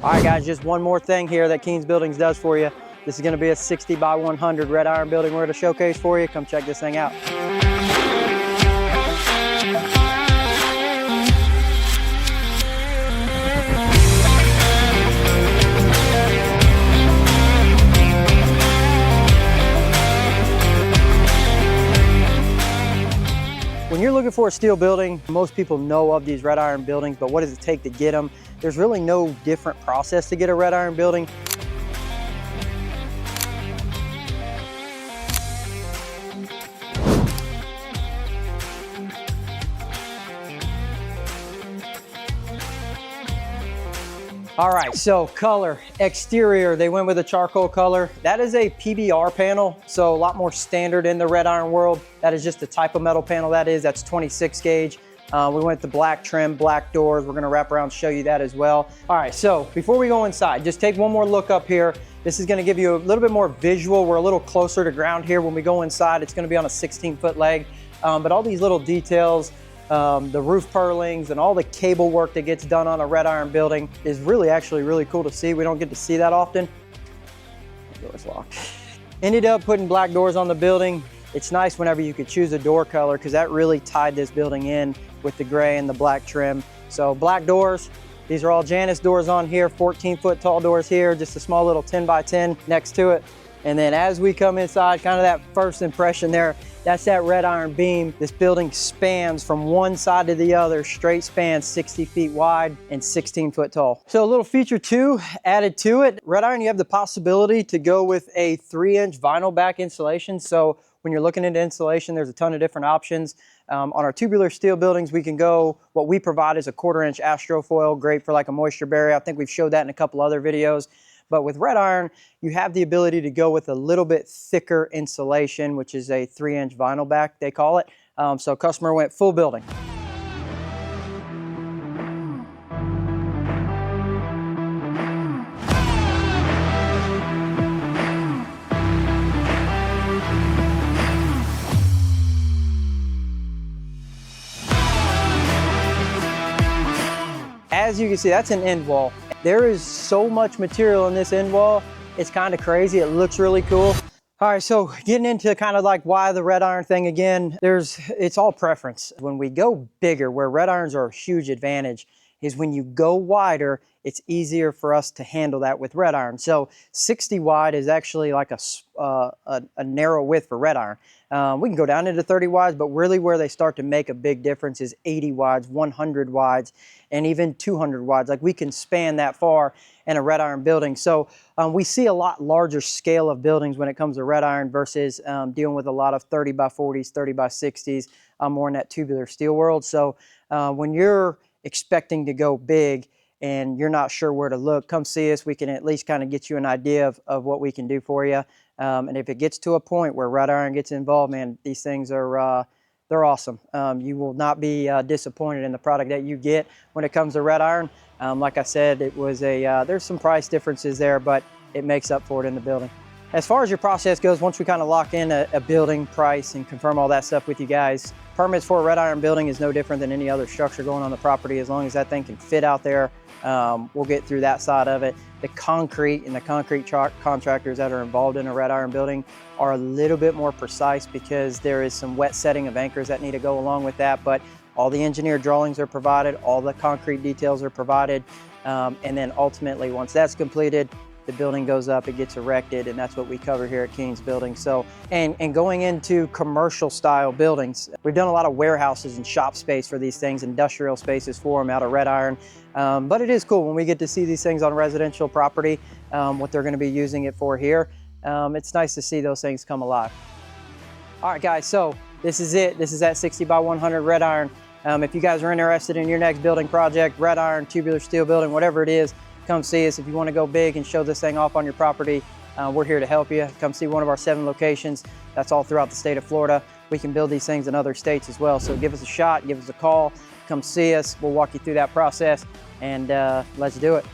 All right, guys, just one more thing here that Keen's Buildings does for you. This is gonna be a 60 by 100 red iron building we're gonna showcase for you. Come check this thing out. When you're looking for a steel building, most people know of these red iron buildings, but what does it take to get them? There's really no different process to get a red iron building. All right, so color, exterior, they went with a charcoal color. That is a PBR panel, so a lot more standard in the red iron world. That is just the type of metal panel that is. That's 26 gauge. We went with the black trim, black doors. We're gonna wrap around and show you that as well. All right, so before we go inside, just take one more look up here. This is gonna give you a little bit more visual. We're a little closer to ground here. When we go inside, it's gonna be on a 16-foot leg, but all these little details, the roof purlings and all the cable work that gets done on a red iron building is actually really cool to see. We don't get to see that often. The door's locked. Ended up putting black doors on the building. It's nice whenever you could choose a door color because that really tied this building in with the gray and the black trim. So black doors, these are all Janus doors on here, 14-foot tall doors here, just a small little 10 by 10 next to it. And then as we come inside, kind of that first impression there, that's that red iron beam. This building spans from one side to the other, straight span, 60 feet wide and 16 foot tall. So a little feature two added to it. Red iron, you have the possibility to go with a 3-inch vinyl back insulation. So when you're looking into insulation, there's a ton of different options. On our tubular steel buildings, we can go, what we provide is a 1/4-inch astrofoil, great for like a moisture barrier. I think we've showed that in a couple other videos. But with red iron, you have the ability to go with a little bit thicker insulation, which is a 3-inch vinyl back, they call it. So customer went full building. As you can see, that's an end wall. There is so much material in this end wall. It's kind of crazy. It looks really cool. All right, so getting into kind of like why the red iron thing again, it's all preference. When we go bigger, where red irons are a huge advantage, is when you go wider, it's easier for us to handle that with red iron. So 60 wide is actually like a narrow width for red iron. We can go down into 30 wides, but really where they start to make a big difference is 80 wides, 100 wides, and even 200 wides. Like we can span that far in a red iron building. So we see a lot larger scale of buildings when it comes to red iron versus dealing with a lot of 30 by 40s, 30 by 60s, more in that tubular steel world. So when you're expecting to go big and you're not sure where to look, come see us. We can at least kind of get you an idea of what we can do for you. And if it gets to a point where red iron gets involved, man, these things are they're awesome. You will not be disappointed in the product that you get when it comes to red iron. Like I said, it was there's some price differences there, but it makes up for it in the building. As far as your process goes, once we kind of lock in a building price and confirm all that stuff with you guys, permits for a red iron building is no different than any other structure going on the property. As long as that thing can fit out there, we'll get through that side of it. The concrete and the concrete contractors that are involved in a red iron building are a little bit more precise because there is some wet setting of anchors that need to go along with that, but all the engineered drawings are provided, all the concrete details are provided, and then ultimately once that's completed, the building goes up, it gets erected, and that's what we cover here at Keen's Building. So, and going into commercial style buildings, we've done a lot of warehouses and shop space for these things, industrial spaces for them out of red iron. But it is cool when we get to see these things on residential property, what they're gonna be using it for here. It's nice to see those things come alive. All right, guys, so this is it. This is that 60 by 100 red iron. If you guys are interested in your next building project, red iron, tubular steel building, whatever it is, come see us. If you want to go big and show this thing off on your property, we're here to help you. Come see one of our 7 locations. That's all throughout the state of Florida. We can build these things in other states as well. So give us a shot, give us a call, come see us. We'll walk you through that process, and let's do it.